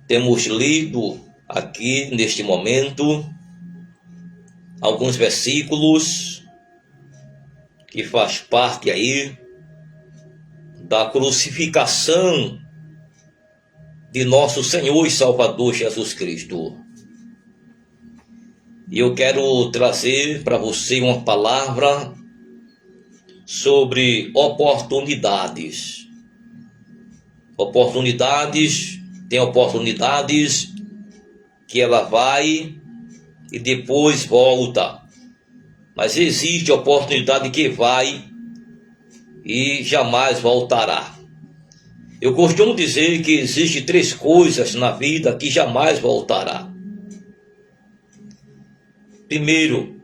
temos lido aqui neste momento alguns versículos que faz parte aí da crucificação de nosso Senhor e Salvador Jesus Cristo. E eu quero trazer para você uma palavra sobre oportunidades. Tem oportunidades que ela vai e depois volta. Mas existe oportunidade que vai e jamais voltará. Eu costumo dizer que existe 3 coisas na vida que jamais voltará. Primeiro,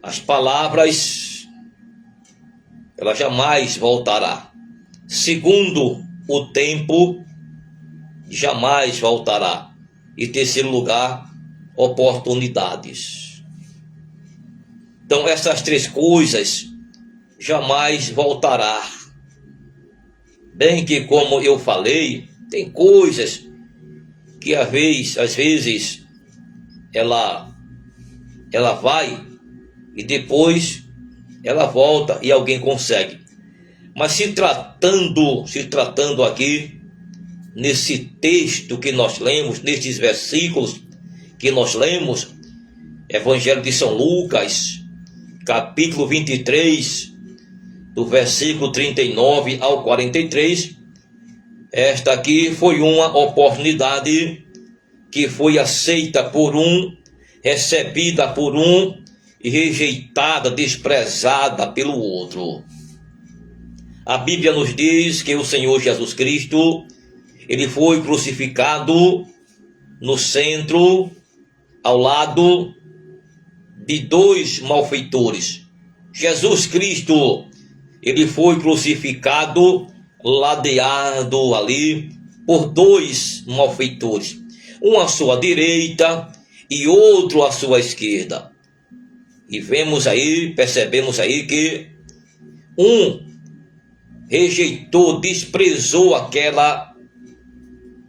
as palavras, ela jamais voltará. Segundo, o tempo jamais voltará. E terceiro lugar, oportunidades. Então essas 3 coisas jamais voltará. Bem que, como eu falei, tem coisas que às vezes ela vai e depois ela volta e alguém consegue. Mas se tratando aqui nesse texto que nós lemos, nestes versículos que nós lemos, Evangelho de São Lucas, capítulo 23, do versículo 39 ao 43, esta aqui foi uma oportunidade que foi aceita por um, recebida por um e rejeitada, desprezada pelo outro. A Bíblia nos diz que o Senhor Jesus Cristo, ele foi crucificado no centro, ao lado de 2 malfeitores. Jesus Cristo, ele foi crucificado, ladeado ali por 2 malfeitores, um à sua direita e outro à sua esquerda. E percebemos aí que um rejeitou, desprezou aquela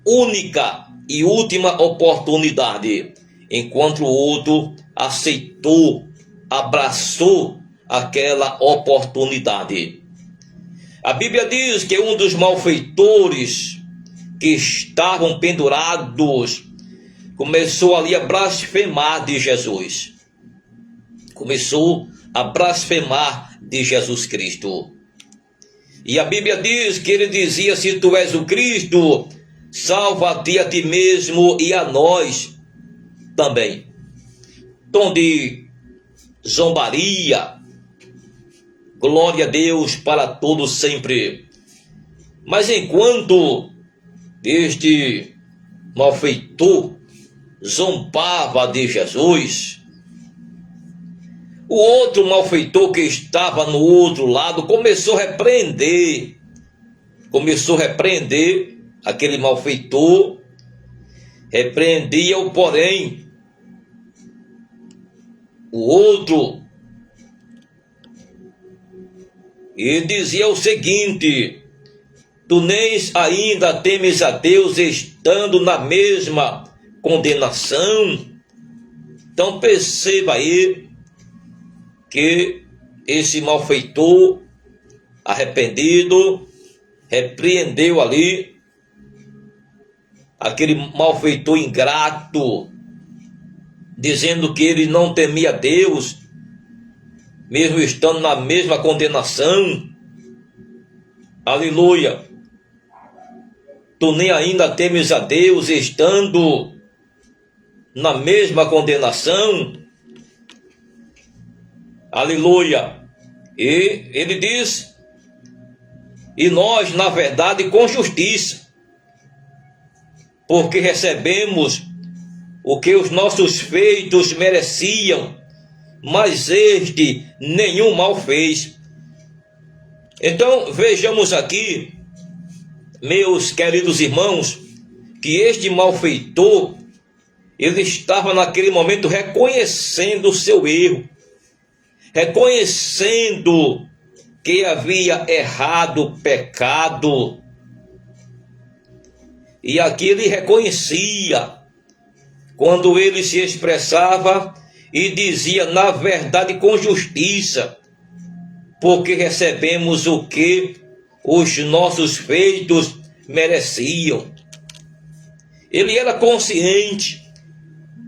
única e última oportunidade, enquanto o outro aceitou, abraçou aquela oportunidade. A Bíblia diz que um dos malfeitores que estavam pendurados começou ali a blasfemar de Jesus. Começou a blasfemar de Jesus Cristo. E a Bíblia diz que ele dizia: se tu és o Cristo, salva-te a ti mesmo e a nós também. Tom de zombaria, glória a Deus para todos sempre. Mas enquanto este malfeitor zombava de Jesus, o outro malfeitor que estava no outro lado começou a repreender aquele malfeitor, repreendia-o, porém o outro, e dizia o seguinte: tu nem ainda temes a Deus estando na mesma condenação? Então perceba aí que esse malfeitor arrependido repreendeu ali aquele malfeitor ingrato, dizendo que ele não temia Deus, mesmo estando na mesma condenação. Aleluia! Tu nem ainda temes a Deus estando na mesma condenação. Aleluia! E ele diz: e nós, na verdade, com justiça, porque recebemos o que os nossos feitos mereciam, mas este nenhum mal fez. Então vejamos aqui, meus queridos irmãos, que este malfeitor, ele estava naquele momento reconhecendo o seu erro, reconhecendo que havia errado, pecado. E aqui ele reconhecia quando ele se expressava e dizia na verdade com justiça, porque recebemos o que os nossos feitos mereciam. Ele era consciente,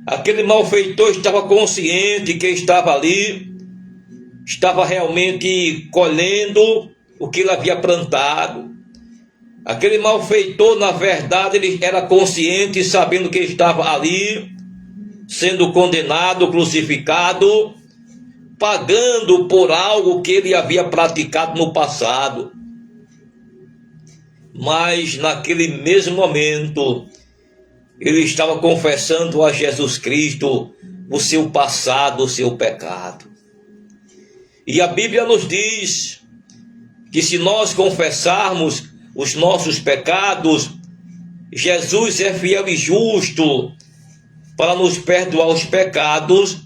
aquele malfeitor estava consciente que estava ali, estava realmente colhendo o que ele havia plantado. Aquele malfeitor, na verdade, ele era consciente, sabendo que estava ali, sendo condenado, crucificado, pagando por algo que ele havia praticado no passado. Mas naquele mesmo momento, ele estava confessando a Jesus Cristo o seu passado, o seu pecado. E a Bíblia nos diz que se nós confessarmos os nossos pecados, Jesus é fiel e justo para nos perdoar os pecados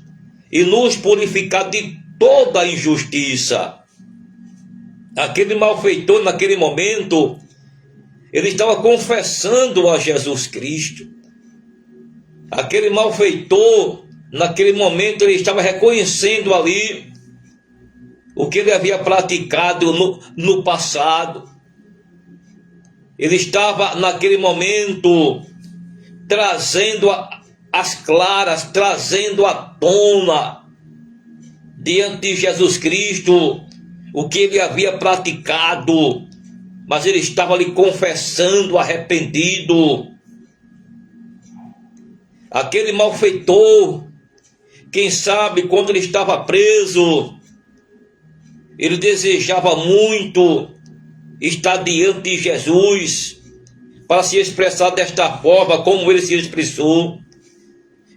e nos purificar de toda a injustiça. Aquele malfeitor, naquele momento, ele estava confessando a Jesus Cristo. Aquele malfeitor, naquele momento, ele estava reconhecendo ali o que ele havia praticado no passado. Ele estava, naquele momento, trazendo as claras, trazendo à tona, diante de Jesus Cristo, o que ele havia praticado, mas ele estava ali confessando, arrependido. Aquele malfeitor, quem sabe, quando ele estava preso, ele desejava muito estar diante de Jesus, para se expressar desta forma, como ele se expressou.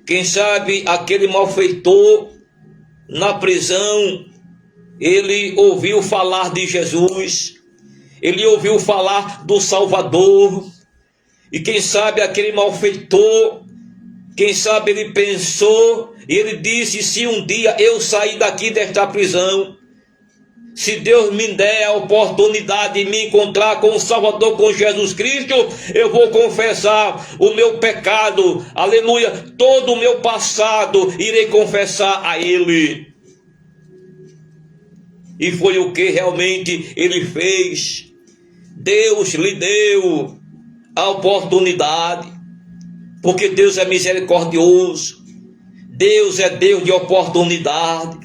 Quem sabe, aquele malfeitor, na prisão, ele ouviu falar de Jesus, ele ouviu falar do Salvador, e quem sabe aquele malfeitor, quem sabe ele pensou, e ele disse, se um dia eu sair daqui desta prisão, se Deus me der a oportunidade de me encontrar com o Salvador, com Jesus Cristo, eu vou confessar o meu pecado, aleluia, todo o meu passado, irei confessar a Ele. E foi o que realmente ele fez. Deus lhe deu a oportunidade, porque Deus é misericordioso, Deus é Deus de oportunidade.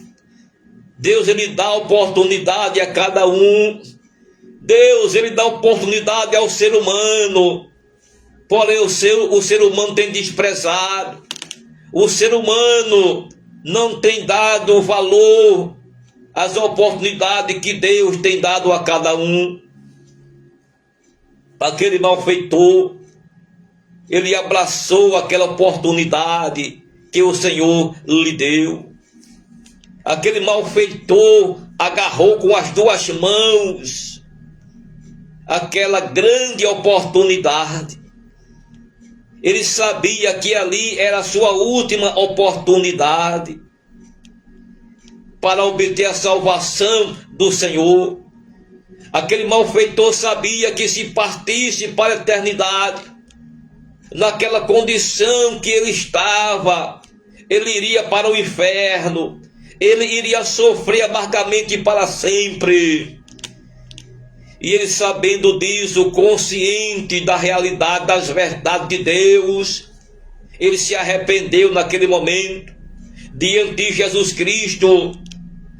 Deus, ele dá oportunidade a cada um. Deus, ele dá oportunidade ao ser humano. Porém, o ser humano tem desprezado. O ser humano não tem dado valor às oportunidades que Deus tem dado a cada um. Aquele malfeitor, ele abraçou aquela oportunidade que o Senhor lhe deu. Aquele malfeitor agarrou com as duas mãos aquela grande oportunidade. Ele sabia que ali era a sua última oportunidade para obter a salvação do Senhor. Aquele malfeitor sabia que se partisse para a eternidade, naquela condição que ele estava, ele iria para o inferno. Ele iria sofrer amargamente para sempre. E ele, sabendo disso, consciente da realidade, das verdades de Deus, ele se arrependeu naquele momento, diante de Jesus Cristo,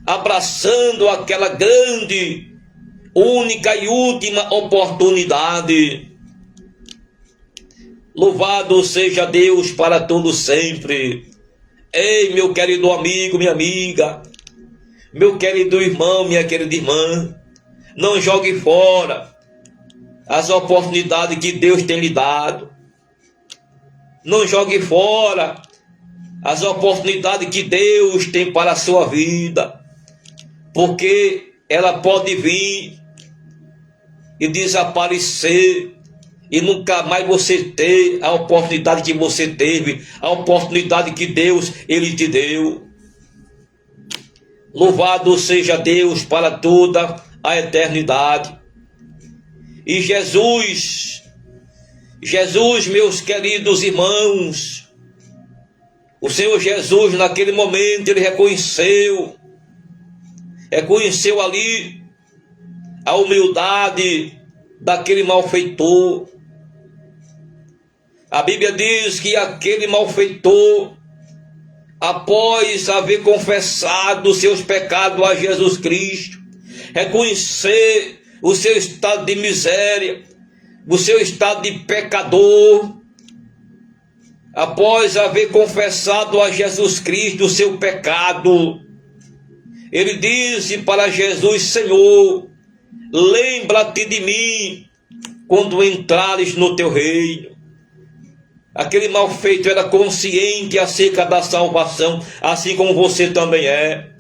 abraçando aquela grande, única e última oportunidade. Louvado seja Deus para todo sempre. Ei, meu querido amigo, minha amiga, meu querido irmão, minha querida irmã, não jogue fora as oportunidades que Deus tem lhe dado. Não jogue fora as oportunidades que Deus tem para a sua vida, porque ela pode vir e desaparecer, e nunca mais você ter a oportunidade que você teve, a oportunidade que Deus, ele te deu. Louvado seja Deus para toda a eternidade. E Jesus, Jesus, meus queridos irmãos, o Senhor Jesus, naquele momento, ele reconheceu ali a humildade daquele malfeitor. A Bíblia diz que aquele malfeitor, após haver confessado os seus pecados a Jesus Cristo, reconhecer o seu estado de miséria, o seu estado de pecador, após haver confessado a Jesus Cristo o seu pecado, ele disse para Jesus: Senhor, lembra-te de mim quando entrares no teu reino. Aquele malfeito era consciente acerca da salvação, assim como você também é.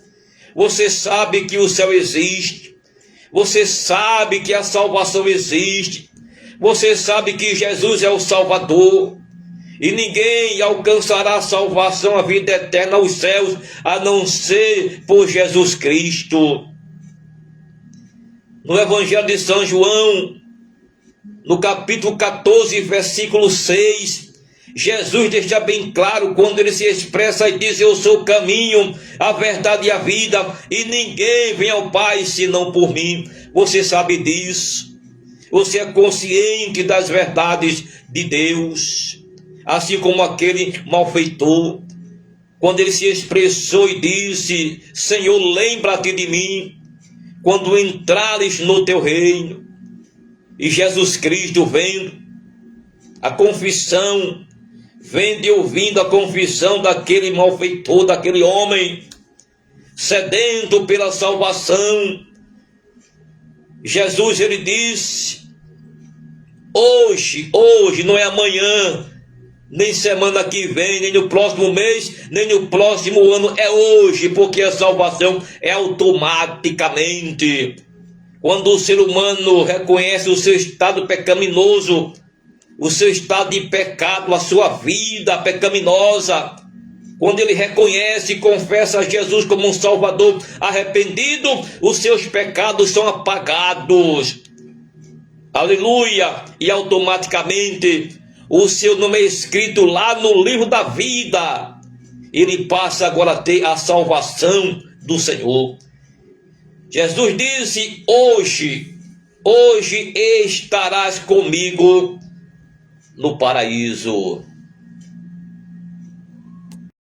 Você sabe que o céu existe, você sabe que a salvação existe, você sabe que Jesus é o Salvador, e ninguém alcançará a salvação, a vida eterna aos céus, a não ser por Jesus Cristo. No Evangelho de São João, no capítulo 14, versículo 6, Jesus deixa bem claro quando ele se expressa e diz: eu sou o caminho, a verdade e a vida, e ninguém vem ao Pai senão por mim. Você sabe disso, você é consciente das verdades de Deus, assim como aquele malfeitor, quando ele se expressou e disse: Senhor, lembra-te de mim quando entrares no teu reino. E Jesus Cristo, vendo a confissão, vendo e ouvindo a confissão daquele malfeitor, daquele homem sedento pela salvação, Jesus, ele disse: hoje, não é amanhã, nem semana que vem, nem no próximo mês, nem no próximo ano, é hoje, porque a salvação é automaticamente. Quando o ser humano reconhece o seu estado pecaminoso, o seu estado de pecado, a sua vida pecaminosa, quando ele reconhece e confessa a Jesus como um Salvador arrependido, os seus pecados são apagados. Aleluia! E automaticamente o seu nome é escrito lá no livro da vida. Ele passa agora a ter a salvação do Senhor. Jesus disse: hoje estarás comigo no paraíso.